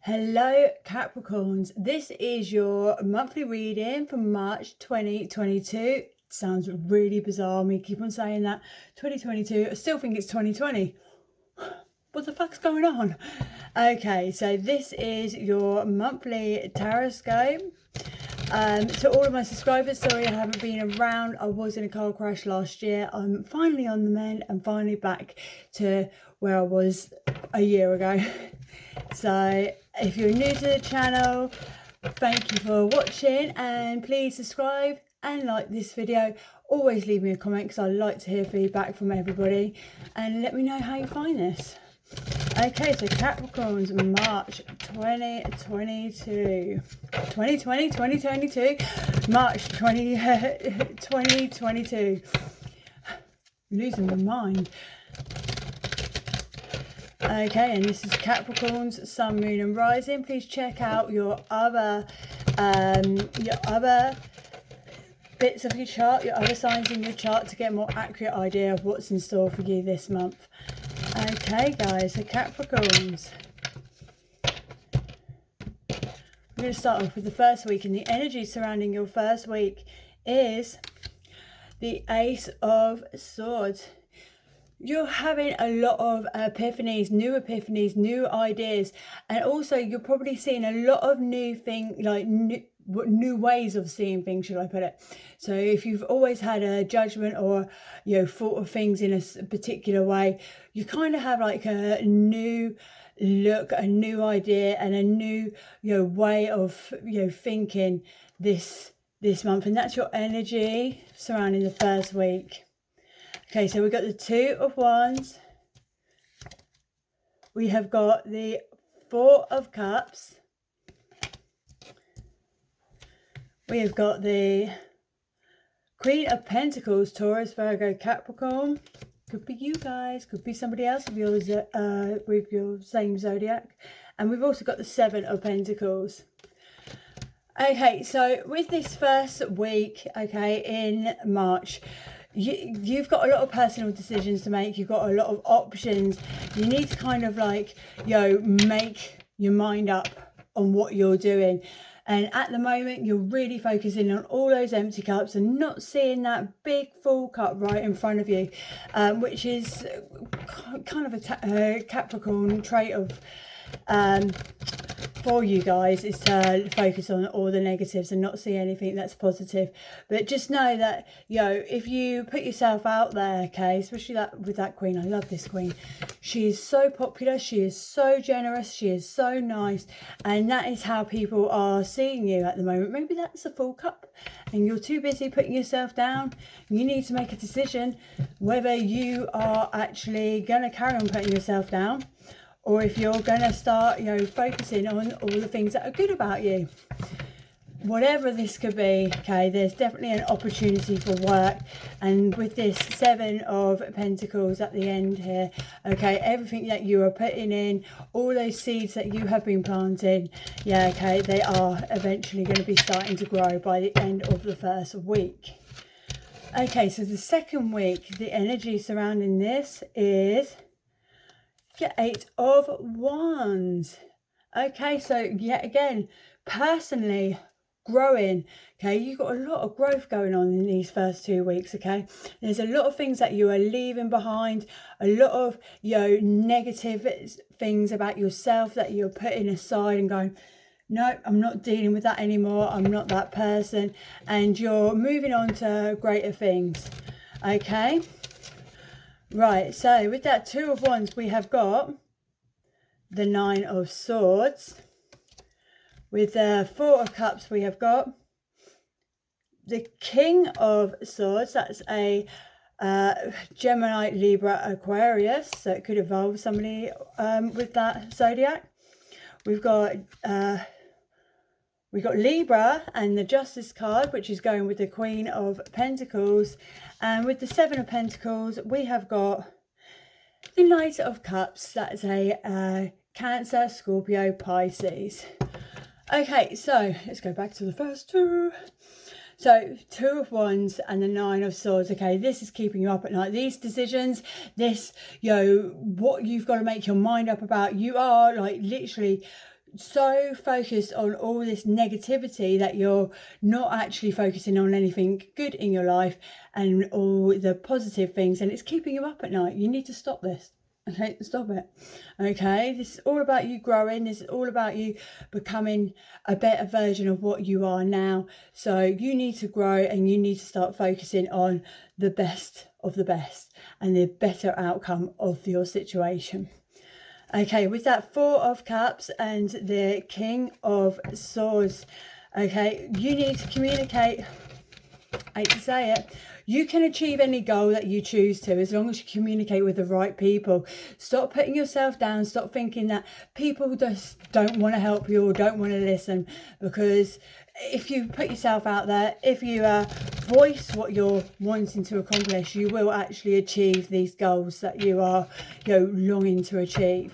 Hello Capricorns, this is your monthly reading for March 2022. Sounds really bizarre, me keep on saying that. 2022, I still think it's 2020. What the fuck's going on? Okay, so this is your monthly tarot. To all of my subscribers, sorry I haven't been around. I was in a car crash last year. I'm finally on the mend and finally back to where I was a year ago. So if you're new to the channel, thank you for watching, and please subscribe and like this video. Always leave me a comment because I like to hear feedback from everybody, and let me know how you find this. Okay, so Capricorns, March 2022. 2022, March 2022. Losing my mind. Okay, and this is Capricorns, Sun, Moon and Rising. Please check out your other bits of your chart, your other signs in your chart, to get a more accurate idea of what's in store for you this month. Okay guys, so Capricorns, we're going to start off with the first week, and the energy surrounding your first week is the Ace of Swords. You're having a lot of epiphanies, new ideas, and also you're probably seeing a lot of new things, like new ways of seeing things, should I put it. So if you've always had a judgment or thought of things in a particular way, you kind of have like a new look, a new idea, and a new way of thinking this month, and that's your energy surrounding the first week. Okay, so we've got the Two of Wands, we have got the Four of Cups, we have got the Queen of Pentacles, Taurus, Virgo, Capricorn. Could be you guys, could be somebody else with your same zodiac. And we've also got the Seven of Pentacles. Okay, so with this first week, okay, in March, you've got a lot of personal decisions to make. You've got a lot of options. You need to kind of like, make your mind up on what you're doing. And at the moment, you're really focusing on all those empty cups and not seeing that big full cup right in front of you, which is kind of a Capricorn trait of for you guys, is to focus on all the negatives and not see anything that's positive. But just know that if you put yourself out there, okay, especially with that Queen. I love this Queen. She is so popular, she is so generous, she is so nice, and that is how people are seeing you at the moment. Maybe that's a full cup and you're too busy putting yourself down. You need to make a decision whether you are actually going to carry on putting yourself down, or if you're going to start, focusing on all the things that are good about you. Whatever this could be, okay, there's definitely an opportunity for work. And with this Seven of Pentacles at the end here, okay, everything that you are putting in, all those seeds that you have been planting, okay, they are eventually going to be starting to grow by the end of the first week. Okay, so the second week, the energy surrounding this is the Eight of Wands. Okay, so yet again, personally growing. Okay, you've got a lot of growth going on in these first 2 weeks. Okay, there's a lot of things that you are leaving behind, a lot of negative things about yourself that you're putting aside and going, no, I'm not dealing with that anymore, I'm not that person, and you're moving on to greater things. Okay, right, so with that Two of Wands, we have got the Nine of Swords. With the Four of Cups, we have got the King of Swords. That's a Gemini, Libra, Aquarius, so it could involve somebody with that zodiac. We've got Libra and the Justice card, which is going with the Queen of Pentacles. And with the Seven of Pentacles, we have got the Knight of Cups. That's a Cancer, Scorpio, Pisces. Okay, so let's go back to the first two. So Two of Wands and the Nine of Swords. Okay, this is keeping you up at night. These decisions, this, what you've got to make your mind up about. You are like literally so focused on all this negativity that you're not actually focusing on anything good in your life and all the positive things, and it's keeping you up at night. You need to stop this. Okay, stop it. Okay, this is all about you growing. This is all about you becoming a better version of what you are now. So you need to grow, and you need to start focusing on the best of the best and the better outcome of your situation. Okay, with that Four of Cups and the King of Swords, okay, you need to communicate. I hate to say it. You can achieve any goal that you choose to, as long as you communicate with the right people. Stop putting yourself down. Stop thinking that people just don't want to help you or don't want to listen, because if you put yourself out there, if you voice what you're wanting to accomplish, you will actually achieve these goals that you are, longing to achieve.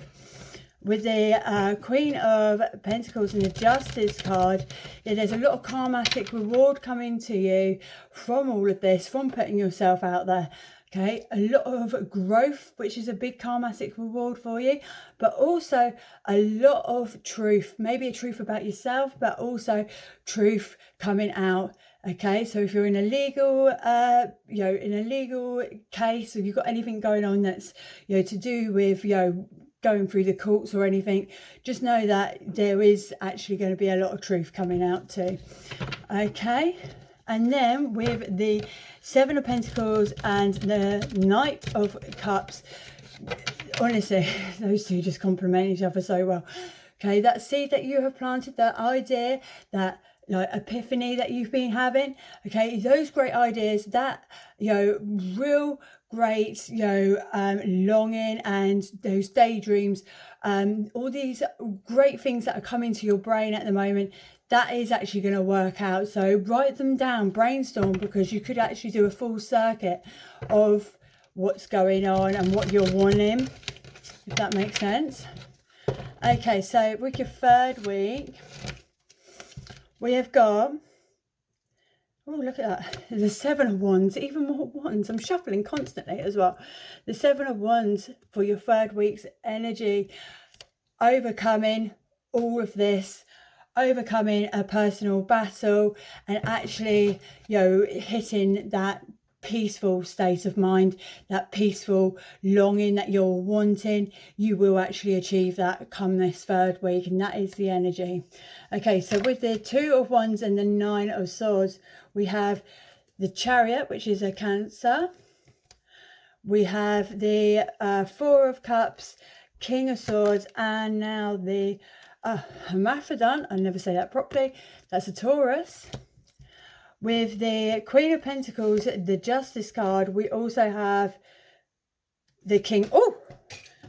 With the Queen of Pentacles and the Justice card, there's a lot of karmatic reward coming to you from all of this, from putting yourself out there. Okay, a lot of growth, which is a big karmatic reward for you, but also a lot of truth, maybe a truth about yourself, but also truth coming out. Okay, so if you're in a legal, in a legal case, or you've got anything going on that's, to do with, going through the courts or anything, just know that there is actually going to be a lot of truth coming out too. Okay, and then with the Seven of Pentacles and the Knight of Cups, honestly, those two just complement each other so well. Okay, that seed that you have planted, that idea, that epiphany that you've been having, okay, those great ideas, that real great longing and those daydreams, all these great things that are coming to your brain at the moment, that is actually going to work out. So write them down, brainstorm, because you could actually do a full circuit of what's going on and what you're wanting, if that makes sense. Okay, so with your third week, we have got, oh, look at that, the Seven of Wands, even more wands. I'm shuffling constantly as well. The Seven of Wands for your third week's energy, overcoming all of this, overcoming a personal battle, and actually, hitting that peaceful state of mind, that peaceful longing that you're wanting. You will actually achieve that come this third week, and that is the energy. Okay, so with the Two of Wands and the Nine of Swords, we have the Chariot, which is a Cancer. We have the Four of Cups, King of Swords, and now the Hermaphrodite. I never say that properly. That's a Taurus. With the Queen of Pentacles, the Justice card, we also have the King. Oh,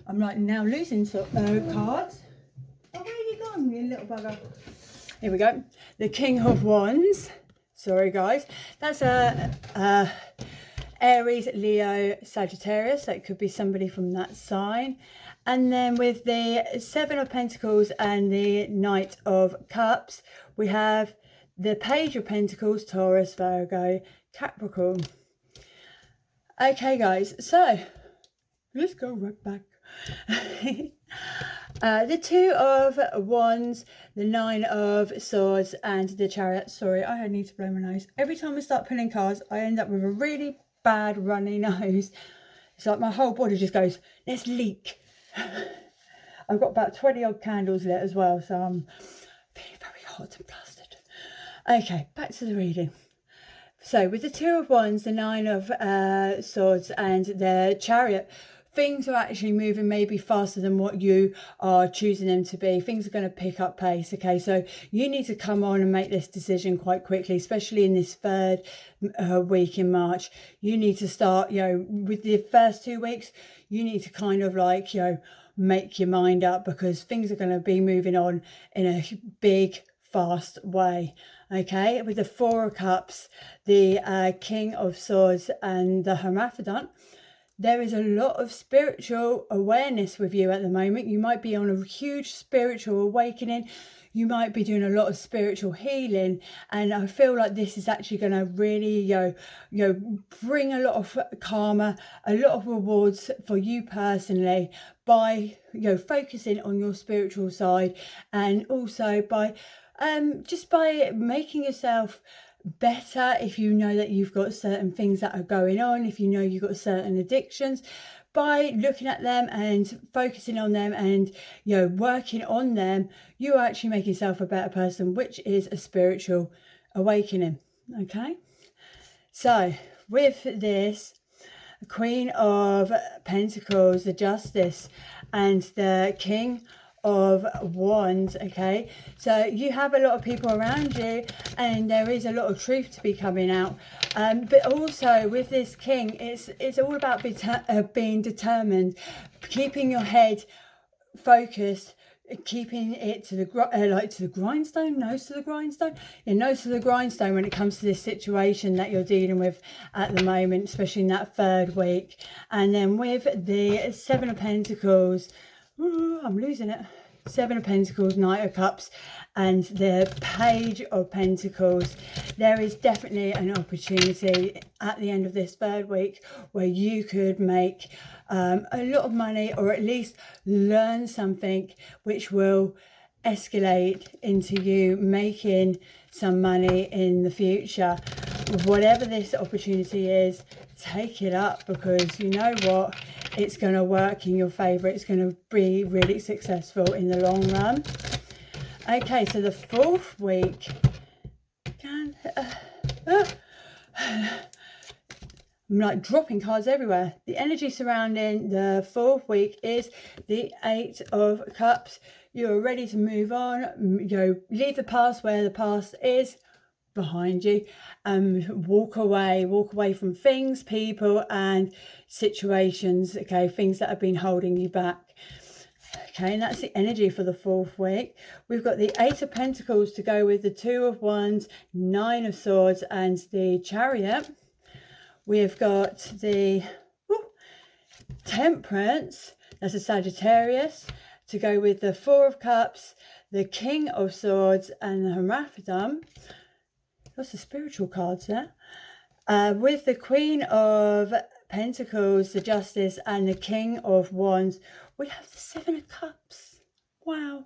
I'm now losing cards. Oh, where are you gone, you little bugger? Here we go. The King of Wands. Sorry, guys. That's a Aries, Leo, Sagittarius. That could be somebody from that sign. And then with the Seven of Pentacles and the Knight of Cups, we have the Page of Pentacles, Taurus, Virgo, Capricorn. Okay, guys, so let's go right back. The Two of Wands, the Nine of Swords, and the Chariot. Sorry, I need to blow my nose. Every time I start pulling cards, I end up with a really bad runny nose. It's like my whole body just goes, let's leak. I've got about 20 odd candles lit as well, so I'm feeling very hot and flustered. Okay, back to the reading. So with the Two of Wands, the Nine of Swords, and the Chariot, things are actually moving maybe faster than what you are choosing them to be. Things are going to pick up pace. Okay, so you need to come on and make this decision quite quickly, especially in this third week in March. You need to start, with the first 2 weeks, you need to kind of make your mind up, because things are going to be moving on in a big, fast way. Okay, with the Four of Cups, the King of Swords, and the Hermaphrodite, there is a lot of spiritual awareness with you at the moment. You might be on a huge spiritual awakening. You might be doing a lot of spiritual healing, and I feel like this is actually going to really, bring a lot of karma, a lot of rewards for you personally by, focusing on your spiritual side, and also by, just by making yourself better. If you know that you've got certain things that are going on, if you know you've got certain addictions, by looking at them and focusing on them and working on them, you actually make yourself a better person, which is a spiritual awakening. Okay, so with this Queen of Pentacles, the Justice, and the King of Wands, okay, so you have a lot of people around you and there is a lot of truth to be coming out, but also with this King, it's all about being determined, keeping your head focused, keeping it to the grindstone, nose to the grindstone, nose to the grindstone when it comes to this situation that you're dealing with at the moment, especially in that third week. And then with the Seven of Pentacles, I'm losing it. Seven of Pentacles, Knight of Cups, and the Page of Pentacles. There is definitely an opportunity at the end of this third week where you could make a lot of money, or at least learn something which will escalate into you making some money in the future. Whatever this opportunity is, take it up, because you know what, it's going to work in your favor. It's going to be really successful in the long run. Okay, so the fourth week, I'm like dropping cards everywhere. The energy surrounding the fourth week is the Eight of Cups. You're ready to move on. Leave the past where the past is behind you, walk away from things, people, and situations. Okay, things that have been holding you back. Okay, and that's the energy for the fourth week. We've got the Eight of Pentacles to go with the Two of Wands, Nine of Swords, and the Chariot. We've got the Temperance, that's a Sagittarius, to go with the Four of Cups, the King of Swords, and the Hermaphrodite. Lots of spiritual cards there. With the Queen of Pentacles, the Justice, and the King of Wands, we have the Seven of Cups. Wow.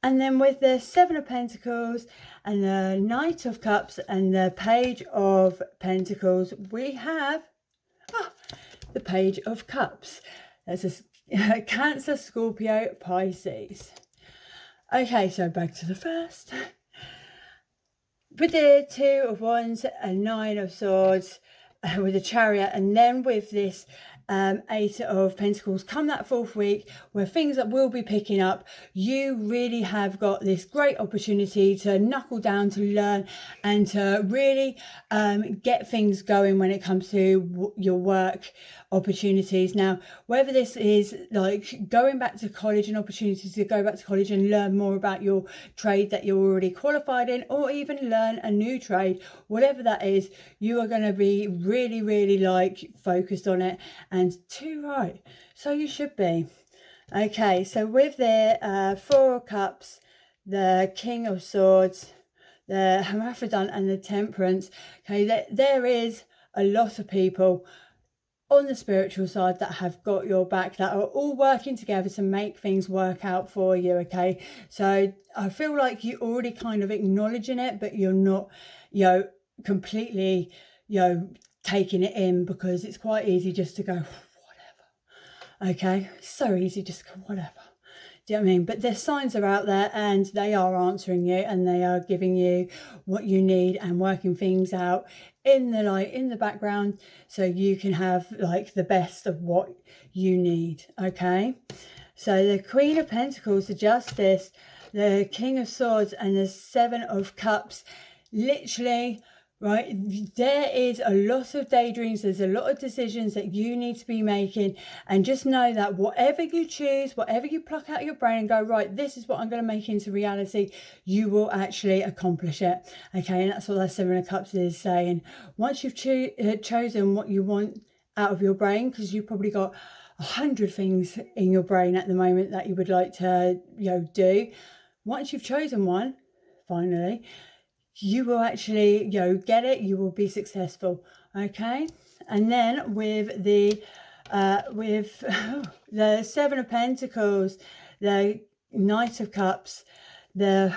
And then with the Seven of Pentacles and the Knight of Cups and the Page of Pentacles, we have the Page of Cups. That's a Cancer, Scorpio, Pisces. Okay, so back to the first. With the Two of Wands and Nine of Swords, with the Chariot, and then with this Eight of Pentacles, come that fourth week where things that will be picking up, you really have got this great opportunity to knuckle down, to learn, and to really get things going when it comes to your work opportunities. Now, whether this is like going back to college, an opportunity to go back to college and learn more about your trade that you're already qualified in, or even learn a new trade, whatever that is, you are going to be really, really focused on it, and too right, so you should be. Okay, so with the Four of Cups, the King of Swords, the Hermaphrodite, and the Temperance, okay, there is a lot of people on the spiritual side that have got your back, that are all working together to make things work out for you. Okay, so I feel like you're already kind of acknowledging it, but you're not completely taking it in, because it's quite easy just to go whatever. Okay, so easy just to go whatever. Do you know what I mean? But the signs are out there and they are answering you, and they are giving you what you need and working things out in the background, so you can have the best of what you need. Okay, so the Queen of Pentacles, the Justice, the King of Swords, and the Seven of Cups, literally, right, there is a lot of daydreams, there's a lot of decisions that you need to be making, and just know that whatever you choose, whatever you pluck out of your brain and go, right, this is what I'm going to make into reality, you will actually accomplish it. Okay, and that's what that Seven of Cups is saying. Once you've chosen what you want out of your brain, because you've probably got 100 things in your brain at the moment that you would like to, do. Once you've chosen one, finally, you will actually, get it. You will be successful. Okay. And then with the the Seven of Pentacles, the Knight of Cups, the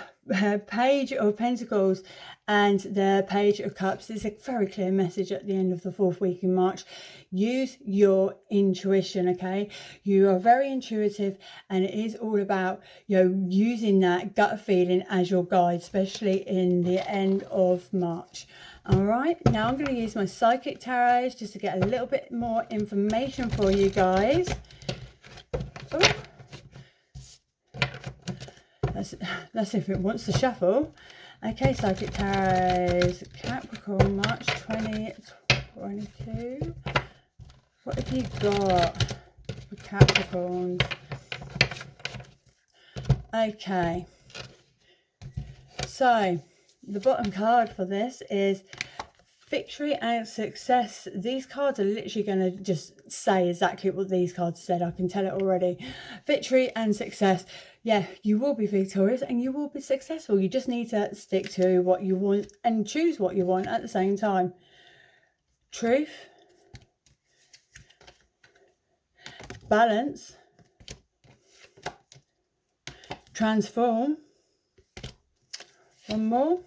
Page of Pentacles, and the Page of Cups, it's a very clear message at the end of the 4th week in March. Use your intuition, okay? You are very intuitive, and it is all about, using that gut feeling as your guide, especially in the end of March. All right, now I'm going to use my Psychic Tarot just to get a little bit more information for you guys. Ooh. That's if it wants to shuffle. Okay, Psychic Tarot, Capricorn, March 2022. What have you got for Capricorns? Okay. So, the bottom card for this is Victory and Success. These cards are literally going to just say exactly what these cards said. I can tell it already. Victory and success. Yeah, you will be victorious and you will be successful. You just need to stick to what you want and choose what you want at the same time. Truth. Balance. Transform. One more.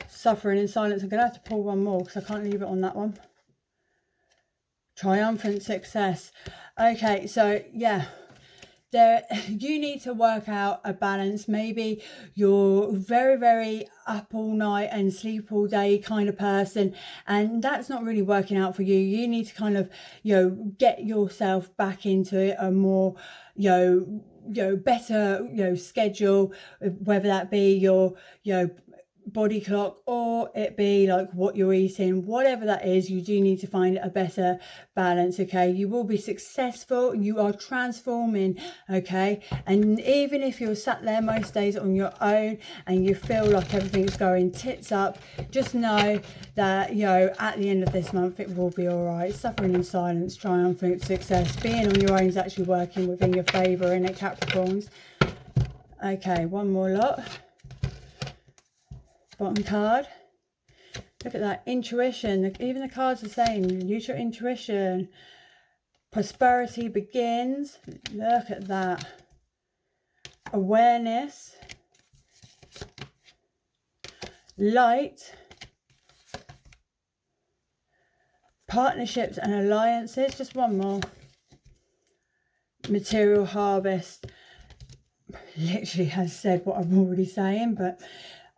Suffering in silence. I'm going to have to pull one more because I can't leave it on that one. Triumphant success. Okay, so yeah, you need to work out a balance. Maybe you're very, very up all night and sleep all day kind of person, and that's not really working out for you. You need to kind of, get yourself back into a more, better, schedule, whether that be your, body clock or it be like what you're eating, whatever that is. You do need to find a better balance. Okay, you will be successful. You are transforming. Okay, and even if you're sat there most days on your own and you feel like everything's going tits up, just know that at the end of this month it will be all right. Suffering in silence, triumphant success. Being on your own is actually working within your favor, in it, Capricorns. Okay, one more lot. Bottom card. Look at that. Intuition. Even the cards are saying use your intuition. Prosperity begins. Look at that. Awareness. Light. Partnerships and alliances. Just one more. Material harvest. Literally has said what I'm already saying, but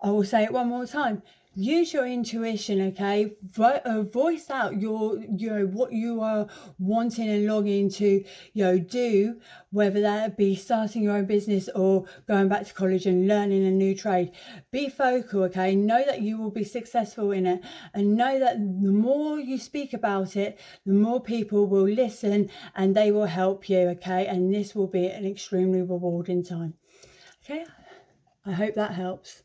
I will say it one more time. Use your intuition, okay? Voice out your, what you are wanting and longing to, do, whether that be starting your own business or going back to college and learning a new trade. Be vocal, okay? Know that you will be successful in it, and know that the more you speak about it, the more people will listen and they will help you, okay? And this will be an extremely rewarding time. Okay, I hope that helps.